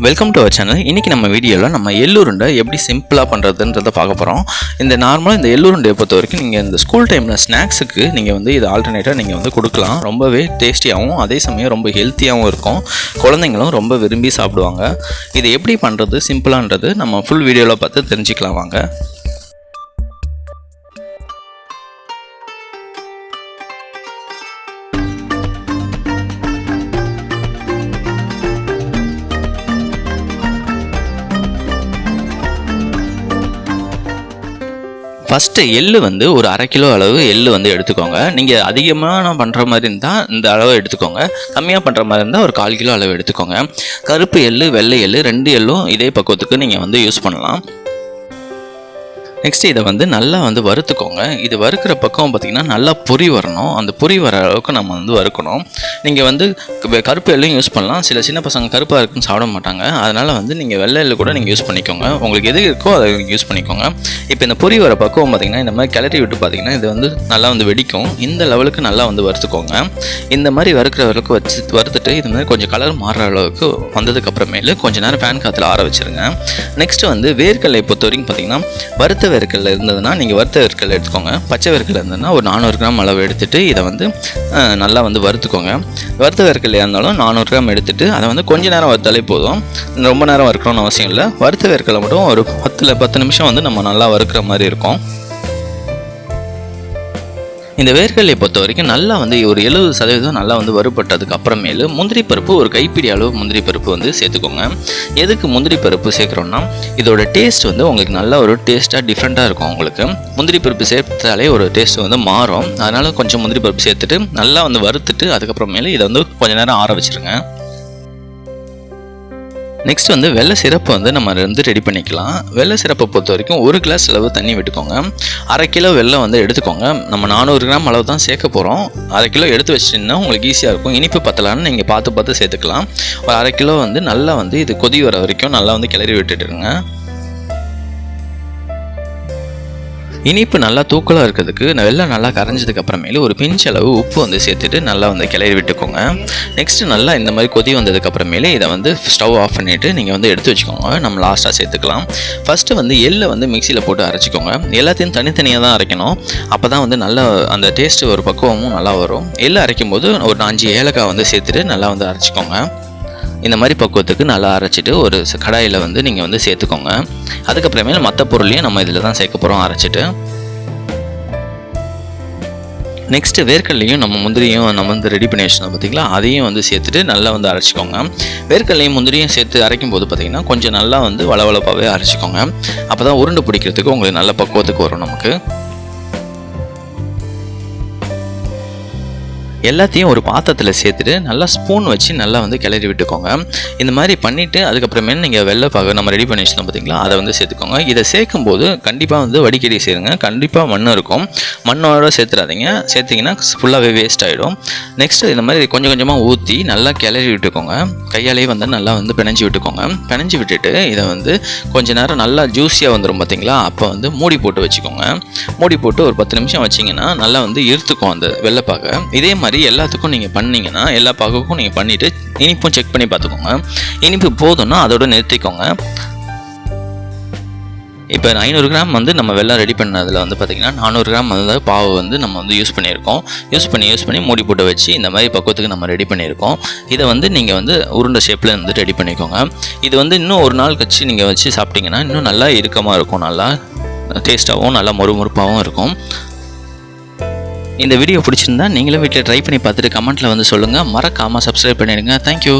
Welcome to our channel. இன்றைக்கி நம்ம வீடியோவில் நம்ம எள்ளுருண்டை எப்படி சிம்பிளாக பண்ணுறதுன்றதை பார்க்க போகிறோம். இந்த நார்மலாக இந்த எள்ளுருண்டையை பொறுத்த வரைக்கும் நீங்கள் இந்த ஸ்கூல் டைமில் ஸ்நாக்ஸுக்கு நீங்கள் வந்து இது ஆல்டர்னேட்டாக நீங்கள் வந்து கொடுக்கலாம். ரொம்பவே டேஸ்டியாகவும் அதே சமயம் ரொம்ப ஹெல்த்தியாகவும் இருக்கும். குழந்தைங்களும் ரொம்ப விரும்பி சாப்பிடுவாங்க. இது எப்படி பண்ணுறது சிம்பிளான்றது நம்ம ஃபுல் வீடியோவில் பார்த்து தெரிஞ்சுக்கலாம் வாங்க. ஃபஸ்ட்டு எள்ளு வந்து ஒரு 1/2 கிலோ அளவு எள்ளு வந்து எடுத்துக்கோங்க. நீங்கள் அதிகமாக பண்ணுற மாதிரி இருந்தால் இந்த அளவு எடுத்துக்கோங்க. கம்மியாக பண்ணுற மாதிரி இருந்தால் ஒரு 1/4 கிலோ அளவு எடுத்துக்கோங்க. கருப்பு எள்ளு வெள்ளை எள்ளு 2 எள்ளும் இதே பக்குவத்துக்கு நீங்கள் வந்து யூஸ் பண்ணலாம். நெக்ஸ்ட்டு இதை வந்து நல்லா வந்து வறுத்துக்கோங்க. இது வறுக்கிற பக்கம் பார்த்திங்கன்னா நல்லா பொரி வரணும். அந்த பொரி வர அளவுக்கு நம்ம வந்து வறுக்கணும். நீங்கள் வந்து கருப்பு எள்ளையும் யூஸ் பண்ணலாம். சில சின்ன பசங்க கருப்பாக இருக்குன்னு சாப்பிட மாட்டாங்க. அதனால் வந்து நீங்கள் வெள்ளை எள்ளு கூட நீங்கள் யூஸ் பண்ணிக்கோங்க. உங்களுக்கு எது இருக்கோ அதை யூஸ் பண்ணிக்கோங்க. இப்போ இந்த பொரி வர பக்கம் பார்த்திங்கன்னா இந்த மாதிரி கிளறி விட்டு பார்த்திங்கன்னா இது வந்து நல்லா வந்து வெடிக்கும். இந்த லெவலுக்கு நல்லா வந்து வறுத்துக்கோங்க. இந்த மாதிரி வறுக்கிற அளவுக்கு வறுத்துட்டு இது மாதிரி கொஞ்சம் கலர் மாறுற அளவுக்கு வந்ததுக்கப்புறமேலு கொஞ்சம் நேரம் ஃபேன் காற்றுல ஆற வச்சுருங்க. நெக்ஸ்ட்டு வந்து வேர்க்கடலை பொறுத்த வரைக்கும் பார்த்திங்கன்னா வறுத்த வேர்க்கடலை இருந்ததுன்னா நீங்கள் வறுத்த வேர்க்கடலை எடுத்துக்கோங்க. பச்சை வேர்க்கடலை இருந்ததுன்னா ஒரு 400 கிராம் அளவு எடுத்துகிட்டு இதை வந்து நல்லா வந்து வறுத்துக்கோங்க. வறுத்த வேர்க்கடலையாக இருந்தாலும் 400 கிராம் எடுத்துகிட்டு அதை வந்து கொஞ்சம் நேரம் வறுத்தாலே போதும். ரொம்ப நேரம் வறுக்கணும்னு அவசியம் இல்லை. வறுத்த வேர்க்கடலை மட்டும் ஒரு 10 நிமிஷம் வந்து நம்ம நல்லா வறுக்கிற மாதிரி இருக்கும். இந்த வேர்க்கடலையை பொறுத்த வரைக்கும் நல்லா வந்து ஒரு 70% நல்லா வந்து வறுபட்டதுக்கு அப்புறமேலு முந்திரி பருப்பு ஒரு கைப்பிடி அளவு முந்திரி பருப்பு வந்து சேர்த்துக்கோங்க. எதுக்கு முந்திரி பருப்பு சேர்க்குறோன்னா இதோட டேஸ்ட் வந்து உங்களுக்கு நல்ல ஒரு டேஸ்ட்டாக டிஃப்ரெண்ட்டாக இருக்கும். உங்களுக்கு முந்திரி பருப்பு சேர்த்தாலே ஒரு டேஸ்ட் வந்து மாறும். அதனால் கொஞ்சம் முந்திரி பருப்பு சேர்த்துட்டு நல்லா வந்து வறுத்துட்டு அதுக்கப்புறமேலு இதை வந்து கொஞ்சம் நேரம் ஆற வச்சுருங்க. நெக்ஸ்ட் வந்து வெள்ளை சிரப்பு வந்து நம்ம வந்து ரெடி பண்ணிக்கலாம். வெள்ளை சிரப்பை பொறுத்த வரைக்கும் 1 கிளாஸ் அளவு தண்ணி விட்டுக்கோங்க. 1/2 கிலோ வெல்லம் வந்து எடுத்துக்கோங்க. நம்ம 400 கிராம் அளவு தான் சேர்க்க போகிறோம். 1/2 கிலோ எடுத்து வச்சிட்டிங்கன்னா உங்களுக்கு ஈஸியாக இருக்கும். இனிப்பு பத்தலான்னு நீங்கள் பார்த்து சேர்த்துக்கலாம். ஒரு 1/2 கிலோ வந்து நல்லா வந்து இது கொதி வர வரைக்கும் நல்லா வந்து கிளறி விட்டுட்டுருங்க. இனிப்பு நல்லா தூக்கலாக இருக்கிறதுக்கு வெள்ளம் நல்லா கரைஞ்சதுக்கு அப்புறமேலு ஒரு பிஞ்ச் அளவு உப்பு வந்து சேர்த்துட்டு நல்லா வந்து கிளறி விட்டுக்கோங்க. நெக்ஸ்ட்டு நல்லா இந்த மாதிரி கொதி வந்ததுக்கு அப்புறமேலே இதை வந்து ஸ்டவ் ஆஃப் பண்ணிவிட்டு நீங்கள் வந்து எடுத்து வச்சுக்கோங்க. நம்ம லாஸ்ட்டாக சேர்த்துக்கலாம். ஃபஸ்ட்டு வந்து எள்ளை வந்து மிக்சியில் போட்டு அரைச்சிக்கோங்க. எல்லாத்தையும் தனித்தனியாக தான் அரைக்கணும். அப்போ தான் வந்து நல்லா அந்த டேஸ்ட்டு ஒரு பக்குவமும் நல்லா வரும். எள்ளை அரைக்கும் போது ஒரு 5 ஏலக்காய் வந்து சேர்த்துட்டு நல்லா வந்து அரைச்சிக்கோங்க. இந்த மாதிரி பக்குவத்துக்கு நல்லா அரைச்சிட்டு ஒரு கடாயில் வந்து நீங்கள் வந்து சேர்த்துக்கோங்க. அதுக்கப்புறமேல மற்ற பொருளையும் நம்ம இதில் தான் சேர்க்க போகிறோம் அரைச்சிட்டு. நெக்ஸ்ட்டு வேர்க்கடலையும் நம்ம முந்திரியும் நம்ம வந்து ரெடி பண்ணி வச்சுருந்தோம் பார்த்திங்களா, அதையும் வந்து சேர்த்துட்டு நல்லா வந்து அரைச்சிக்கோங்க. வேர்க்கடலையும் முந்திரியும் சேர்த்து அரைக்கும் போது பார்த்திங்கன்னா கொஞ்சம் நல்லா வந்து வளவளப்பாகவே அரைச்சிக்கோங்க. அப்போ தான் உருண்டை பிடிக்கிறதுக்கு உங்களுக்கு நல்ல பக்குவத்துக்கு வரும். நமக்கு எல்லாத்தையும் ஒரு பாத்திரத்தில் சேர்த்துட்டு நல்லா ஸ்பூன் வச்சு நல்லா வந்து கிளறி விட்டுக்கோங்க. இந்த மாதிரி பண்ணிவிட்டு அதுக்கப்புறமே நீங்கள் வெள்ளைப்பாகு நம்ம ரெடி பண்ணி வச்சுருந்தோம் பார்த்திங்களா, அதை வந்து சேர்த்துக்கோங்க. இதை சேர்க்கும்போது கண்டிப்பாக வந்து வடிகட்டி சேருங்க. கண்டிப்பாக மண் இருக்கும். மண்ணோட சேர்த்துறாதீங்க. சேர்த்திங்கன்னா ஃபுல்லாகவே வேஸ்ட் ஆகிடும். நெக்ஸ்ட்டு இந்த மாதிரி கொஞ்சம் கொஞ்சமாக ஊற்றி நல்லா கிளறி விட்டுக்கோங்க. கையாலேயே வந்து நல்லா வந்து பிணைஞ்சி விட்டுக்கோங்க. பிணைஞ்சி விட்டுட்டு இதை வந்து கொஞ்சம் நேரம் நல்லா ஜூஸியாக வந்துடும் பார்த்திங்களா, அப்போ வந்து மூடி போட்டு வச்சுக்கோங்க. மூடி போட்டு ஒரு 10 நிமிஷம் வச்சிங்கன்னா நல்லா வந்து இருத்துக்கும் அந்த வெள்ளைப்பாகை. இதே மாதிரி எல்லாத்துக்கும் நீங்கள் பண்ணிங்கன்னா எல்லா பாகுக்கும் நீங்கள் பண்ணிவிட்டு இனிப்பும் செக் பண்ணி பார்த்துக்கோங்க. இனிப்பு போதும்னா அதோட நிறுத்திக்கோங்க. இப்போ 500 கிராம் வந்து நம்ம வெல்லம் ரெடி பண்ணதில் வந்து பார்த்திங்கன்னா 400 கிராம் வந்து பாவு வந்து நம்ம வந்து யூஸ் பண்ணியிருக்கோம். யூஸ் பண்ணி மூடி போட்டு வச்சு இந்த மாதிரி பக்குவத்துக்கு நம்ம ரெடி பண்ணியிருக்கோம். இதை வந்து நீங்கள் வந்து உருண்டை ஷேப்பில் வந்து ரெடி பண்ணிக்கோங்க. இது வந்து இன்னும் ஒரு நாள் கழிச்சு நீங்கள் வச்சு சாப்பிட்டிங்கன்னா இன்னும் நல்லா இறுக்கமாக இருக்கும். நல்லா டேஸ்ட்டாகவும் நல்லா மொறுமொறுப்பாகவும் இருக்கும். இந்த வீடியோ பிடிச்சிருந்தா நீங்களும் வீட்டில் ட்ரை பண்ணி பார்த்துட்டு கமெண்ட்டில் வந்து சொல்லுங்கள். மறக்காமல் சப்ஸ்கிரைப் பண்ணிடுங்க. தேங்க்யூ.